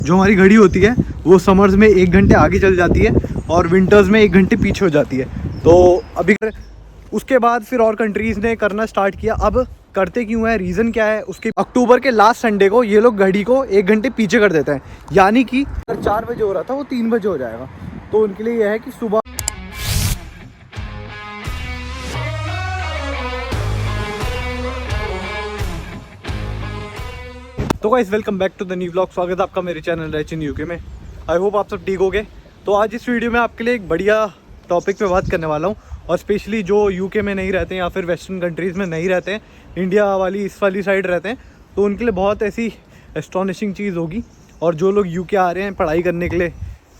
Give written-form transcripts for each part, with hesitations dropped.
जो हमारी घड़ी होती है वो समर्स में 1 घंटे आगे चल जाती है और विंटर्स में 1 घंटे पीछे हो जाती है। तो अभी उसके बाद फिर और कंट्रीज़ ने करना स्टार्ट किया। अब करते क्यों है, रीज़न क्या है उसके, अक्टूबर के लास्ट संडे को ये लोग घड़ी को 1 घंटे पीछे कर देते हैं। यानी कि अगर 4 बजे हो रहा था वो 3 बजे हो जाएगा। तो उनके लिए यह है कि सुबह तो guys welcome back to the new vlog. स्वागत है आपका मेरे चैनल रैच इन यूके में। आई होप आप सब ठीक होगे। तो आज इस वीडियो में आपके लिए एक बढ़िया टॉपिक पे बात करने वाला हूँ, और स्पेशली जो यूके में नहीं रहते हैं या फिर वेस्टर्न कंट्रीज़ में नहीं रहते हैं, इंडिया वाली इस वाली साइड रहते हैं, तो उनके लिए बहुत ऐसी एस्टॉनिशिंग चीज़ होगी। और जो लोग यूके आ रहे हैं पढ़ाई करने के लिए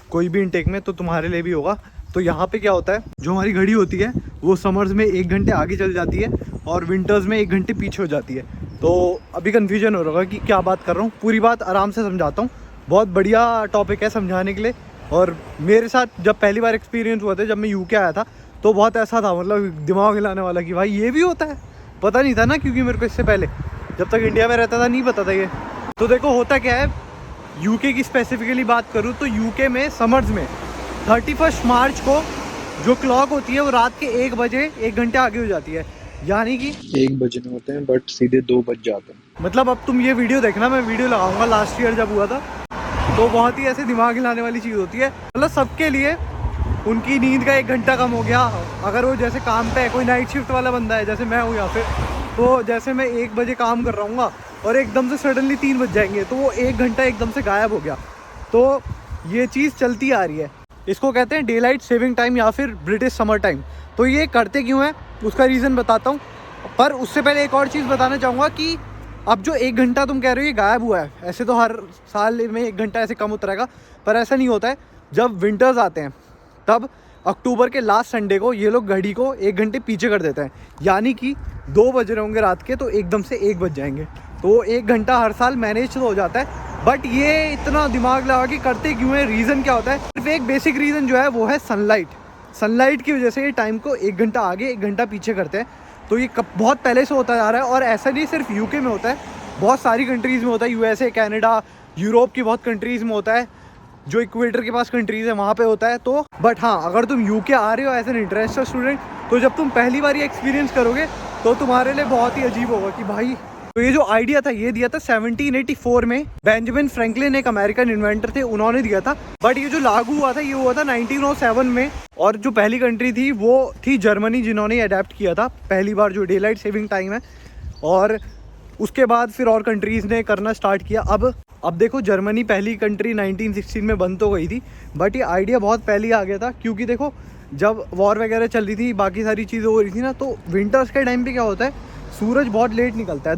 कोई भी इनटेक में, तो तुम्हारे लिए भी होगा। तो यहाँ पे क्या होता है, जो हमारी घड़ी होती है वो समर्स में 1 घंटे आगे चल जाती है और विंटर्स में 1 घंटे पीछे हो जाती है। तो अभी कन्फ्यूजन हो रहा होगा कि क्या बात कर रहा हूँ, पूरी बात आराम से समझाता हूँ। बहुत बढ़िया टॉपिक है समझाने के लिए। और मेरे साथ जब पहली बार एक्सपीरियंस हुआ था, जब मैं यूके आया था, तो बहुत ऐसा था, मतलब दिमाग हिलाने वाला कि भाई ये भी होता है। पता नहीं था ना, क्योंकि मेरे को इससे पहले जब तक इंडिया में रहता था नहीं पता था ये। तो देखो होता क्या है, यूके की स्पेसिफिकली बात करूँ तो यूके में समर्स में 31 मार्च को जो क्लॉक होती है वो रात के 1 बजे 1 घंटे आगे हो जाती है। यानी कि 1 बजने होते हैं बट सीधे 2 बज जाते हैं। मतलब अब तुम ये वीडियो देखना, मैं वीडियो लगाऊंगा लास्ट ईयर जब हुआ था, तो बहुत ही ऐसे दिमाग हिलाने वाली चीज़ होती है। मतलब सबके लिए उनकी नींद का 1 घंटा कम हो गया। अगर वो जैसे काम पे है, कोई नाइट शिफ्ट वाला बंदा है जैसे मैं हूँ या फिर, तो जैसे मैं 1 बजे काम कर रहा हूँ और एकदम से सडनली 3 बज जाएंगे, तो वो 1 घंटा एकदम से गायब हो गया। तो ये चीज़ चलती आ रही है, इसको कहते हैं डे लाइट सेविंग टाइम या फिर ब्रिटिश समर टाइम। तो ये करते क्यों है उसका रीज़न बताता हूँ, पर उससे पहले एक और चीज़ बताना चाहूँगा कि अब जो 1 घंटा तुम कह रहे हो ये गायब हुआ है, ऐसे तो हर साल में 1 घंटा ऐसे कम होता रहेगा, पर ऐसा नहीं होता है। जब विंटर्स आते हैं तब अक्टूबर के लास्ट संडे को ये लोग घड़ी को 1 घंटे पीछे कर देते हैं। यानी कि 2 बज रहे होंगे रात के, तो एकदम से 1 बज जाएंगे। तो 1 घंटा हर साल मैनेज तो हो जाता है, बट ये इतना दिमाग लगा कि करते क्यों है, रीज़न क्या होता है। सिर्फ एक बेसिक रीज़न जो है वो है सनलाइट की वजह से ये टाइम को 1 घंटा आगे 1 घंटा पीछे करते हैं। तो ये बहुत पहले से होता जा रहा है, और ऐसा नहीं सिर्फ यूके में होता है, बहुत सारी कंट्रीज़ में होता है। यूएसए, कनाडा, यूरोप की बहुत कंट्रीज़ में होता है, जो इक्वेटर के पास कंट्रीज़ है वहाँ पे होता है। तो बट हाँ, अगर तुम यूके आ रहे हो एज एन इंटरनेशनल स्टूडेंट, तो जब तुम पहली बार ये एक्सपीरियंस करोगे तो तुम्हारे लिए बहुत ही अजीब होगा कि भाई। तो ये जो आइडिया था ये दिया था 1784 में, बेंजामिन फ्रैंकलिन एक अमेरिकन इन्वेंटर थे, उन्होंने दिया था। बट ये जो लागू हुआ था ये हुआ था 1907 में। और जो पहली कंट्री थी वो थी जर्मनी, जिन्होंने अडेप्ट किया था पहली बार जो डे लाइट सेविंग टाइम है। और उसके बाद फिर और कंट्रीज़ ने करना स्टार्ट किया। अब देखो, जर्मनी पहली कंट्री 1916 में बन तो गई थी, बट ये आइडिया बहुत पहले ही आ गया था। क्योंकि देखो जब वॉर वगैरह चल रही थी, बाकी सारी चीज़ें हो रही थी ना, तो विंटर्स के टाइम पे क्या होता है, सूरज बहुत लेट निकलता है,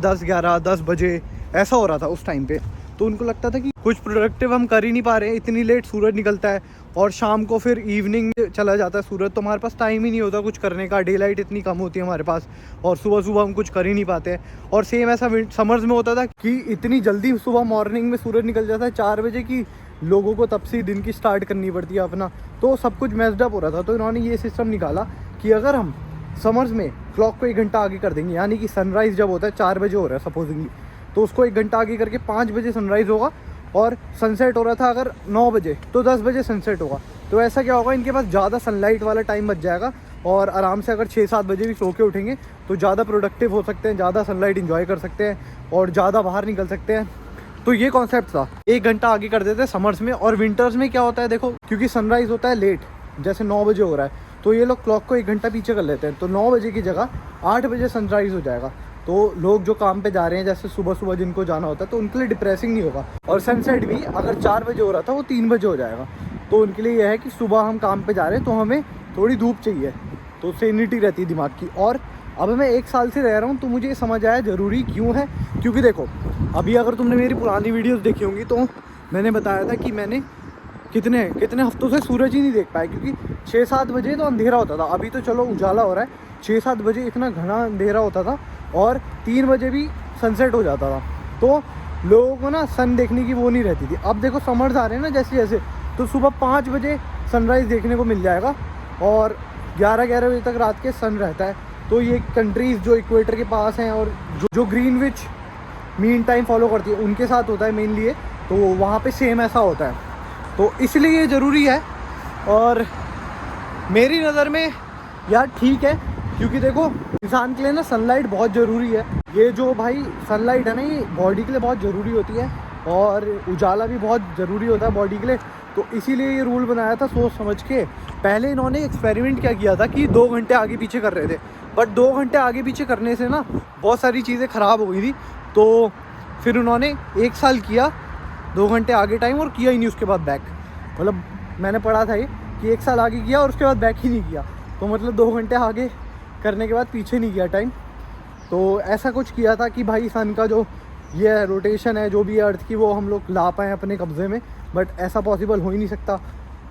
10 बजे ऐसा हो रहा था उस टाइम पे। तो उनको लगता था कि कुछ प्रोडक्टिव हम कर ही नहीं पा रहे हैं, इतनी लेट सूरज निकलता है, और शाम को फिर इवनिंग में चला जाता है सूरज, तो हमारे पास टाइम ही नहीं होता कुछ करने का। डे लाइट इतनी कम होती है हमारे पास, और सुबह सुबह हम कुछ कर ही नहीं पाते हैं। और सेम ऐसा समर्स में होता था कि इतनी जल्दी सुबह मॉर्निंग में सूरज निकल जाता है 4 बजे की, लोगों को तब से दिन की स्टार्ट करनी पड़ती है अपना। तो सब कुछ मैस्ड अप हो रहा था। तो इन्होंने ये सिस्टम निकाला कि अगर हम समर्स में क्लॉक को 1 घंटा आगे कर देंगे, यानी कि सनराइज़ जब होता है 4 बजे हो रहा है सपोजिंगली, तो उसको 1 घंटा आगे करके 5 बजे सनराइज़ होगा, और सनसेट हो रहा था अगर 9 बजे, तो 10 बजे सनसेट होगा। तो ऐसा क्या होगा, इनके पास ज़्यादा सनलाइट वाला टाइम बच जाएगा, और आराम से अगर 6-7 बजे भी सो के उठेंगे तो ज़्यादा प्रोडक्टिव हो सकते हैं, ज़्यादा सनलाइट इन्जॉय कर सकते हैं, और ज़्यादा बाहर निकल सकते हैं। तो ये कॉन्सेप्ट था, 1 घंटा आगे कर देते हैं समर्स में। और विंटर्स में क्या होता है, देखो क्योंकि सनराइज़ होता है लेट, जैसे 9 बजे हो रहा है, तो ये लोग क्लॉक को 1 घंटा पीछे कर लेते हैं। तो 9 बजे की जगह 8 बजे सनराइज़ हो जाएगा। तो लोग जो काम पे जा रहे हैं, जैसे सुबह सुबह जिनको जाना होता है, तो उनके लिए डिप्रेसिंग नहीं होगा। और सनसेट भी अगर 4 बजे हो रहा था वो 3 बजे हो जाएगा। तो उनके लिए यह है कि सुबह हम काम पे जा रहे हैं तो हमें थोड़ी धूप चाहिए, तो सेनिटी रहती है दिमाग की। और अब मैं 1 साल से रह रहा हूँ, तो मुझे ये समझ आया ज़रूरी क्यों है। क्योंकि देखो, अभी अगर तुमने मेरी पुरानी वीडियोज़ देखी होंगी तो मैंने बताया था कि मैंने कितने हफ्तों से सूरज ही नहीं देख पाया, क्योंकि 6-7 बजे तो अंधेरा होता था। अभी तो चलो उजाला हो रहा है, 6-7 बजे इतना घना अंधेरा होता था, और 3 बजे भी सनसेट हो जाता था। तो लोगों को ना सन देखने की वो नहीं रहती थी। अब देखो समर्स आ रहे हैं ना जैसे जैसे, तो सुबह 5 बजे सनराइज़ देखने को मिल जाएगा, और 11 बजे तक रात के सन रहता है। तो ये कंट्रीज़ जो इक्वेटर के पास हैं और जो ग्रीनविच मीन टाइम फॉलो करती है, उनके साथ होता है मेनली ये। तो वहाँ पे सेम ऐसा होता है, तो इसलिए ये ज़रूरी है। और मेरी नज़र में यार ठीक है, क्योंकि देखो इंसान के लिए ना सनलाइट बहुत ज़रूरी है। ये जो भाई सनलाइट है ना, ये बॉडी के लिए बहुत ज़रूरी होती है, और उजाला भी बहुत ज़रूरी होता है बॉडी के लिए। तो इसीलिए ये रूल बनाया था सोच समझ के। पहले इन्होंने एक्सपेरिमेंट क्या किया था कि 2 घंटे आगे पीछे कर रहे थे, बट 2 घंटे आगे पीछे करने से ना बहुत सारी चीज़ें ख़राब हो गई थी। तो फिर उन्होंने 1 साल किया 2 घंटे आगे टाइम, और किया ही नहीं उसके बाद बैक। मतलब मैंने पढ़ा था ये कि 1 साल आगे किया और उसके बाद बैक ही नहीं किया, तो मतलब 2 घंटे आगे करने के बाद पीछे नहीं किया टाइम। तो ऐसा कुछ किया था कि भाई सन का जो ये रोटेशन है, जो भी अर्थ की, वो हम लोग ला पाएँ अपने कब्ज़े में, बट ऐसा पॉसिबल हो ही नहीं सकता।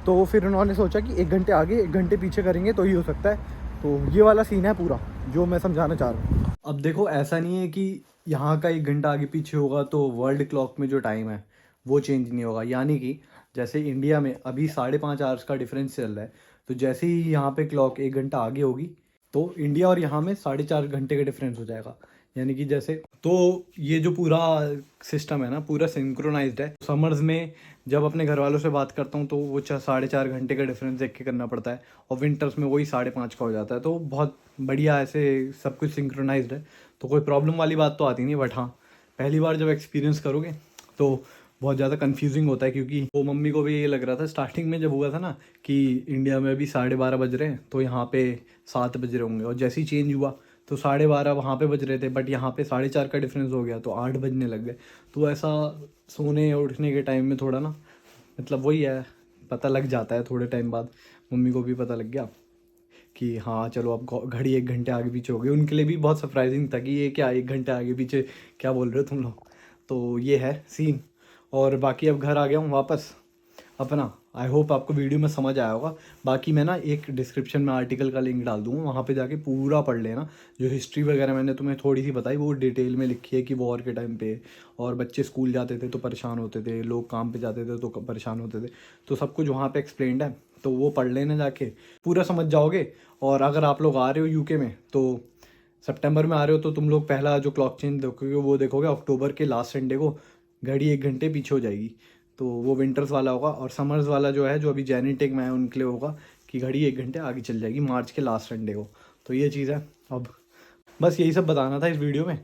तो फिर उन्होंने सोचा कि 1 घंटे आगे 1 घंटे पीछे करेंगे तो ही हो सकता है। तो ये वाला सीन है पूरा जो मैं समझाना चाह रहा हूँ। अब देखो ऐसा नहीं है कि यहाँ का 1 घंटा आगे पीछे होगा तो वर्ल्ड क्लॉक में जो टाइम है वो चेंज नहीं होगा। यानी कि जैसे इंडिया में अभी 5.5 आवर्स का डिफरेंस चल रहा है, तो जैसे ही यहाँ पे क्लॉक 1 घंटा आगे होगी तो इंडिया और यहाँ में 4.5 घंटे का डिफरेंस हो जाएगा। यानी कि जैसे, तो ये जो पूरा सिस्टम है ना, पूरा सिंक्रोनाइज्ड है। समर्स में जब अपने घर वालों से बात करता हूँ तो वो 4.5 घंटे का डिफरेंस देख के करना पड़ता है, और विंटर्स में वही 5.5 का हो जाता है। तो बहुत बढ़िया ऐसे सब कुछ सिंक्रोनाइज्ड है, तो कोई प्रॉब्लम वाली बात तो आती नहीं। बट हाँ, पहली बार जब एक्सपीरियंस करोगे तो बहुत ज़्यादा कंफ्यूजिंग होता है, क्योंकि वो मम्मी को भी ये लग रहा था स्टार्टिंग में जब हुआ था ना कि इंडिया में अभी 12:30 बज रहे हैं तो यहाँ पे 7 बज रहे होंगे, और जैसे ही चेंज हुआ तो 12:30 वहाँ पे बज रहे थे, बट यहाँ पे 4:30 का डिफरेंस हो गया तो 8 बजने लग गए। तो ऐसा सोने उठने के टाइम में थोड़ा ना, मतलब वही है, पता लग जाता है थोड़े टाइम बाद। मम्मी को भी पता लग गया कि हाँ चलो अब घड़ी 1 घंटे आगे पीछे हो गई। उनके लिए भी बहुत सरप्राइजिंग था कि ये क्या 1 घंटे आगे पीछे क्या बोल रहे हो तुम लोग। तो ये है सीन। और बाकी अब घर आ गया हूँ वापस अपना। आई होप आपको वीडियो में समझ आया होगा। बाकी मैं ना एक डिस्क्रिप्शन में आर्टिकल का लिंक डाल दूँगा, वहाँ पे जाके पूरा पढ़ लेना। जो हिस्ट्री वगैरह मैंने तुम्हें थोड़ी सी बताई वो डिटेल में लिखी है कि वॉर के टाइम पे और बच्चे स्कूल जाते थे तो परेशान होते थे, लोग काम पे जाते थे तो परेशान होते थे, तो सब कुछ वहाँ पे एक्सप्लेन्ड है। तो वो पढ़ लेना जाके, पूरा समझ जाओगे। और अगर आप लोग आ रहे हो यूके में, तो सितंबर में आ रहे हो, तो तुम लोग पहला जो क्लॉक चेंज देखोगे वो देखोगे अक्टूबर के लास्ट संडे को, घड़ी 1 घंटे पीछे हो जाएगी। तो वो विंटर्स वाला होगा। और समर्स वाला जो है, जो अभी जेनेटेक में है, उनके लिए होगा कि घड़ी 1 घंटे आगे चल जाएगी मार्च के लास्ट संडे को। तो ये चीज़ है। अब बस यही सब बताना था इस वीडियो में।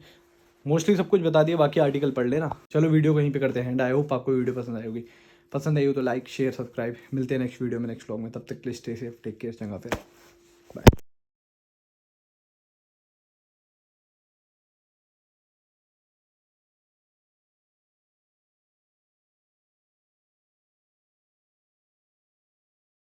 मोस्टली सब कुछ बता दिया, बाकी आर्टिकल पढ़ लेना। चलो वीडियो को यहीं पे करते हैं। आई होप आपको वीडियो पसंद आई होगी। पसंद आई हो तो लाइक शेयर सब्सक्राइब। मिलते हैं नेक्स्ट वीडियो में, नेक्स्ट व्लॉग में। तब तक के लिए स्टे सेफ, टेक केयर, चंगा फिर, बाय।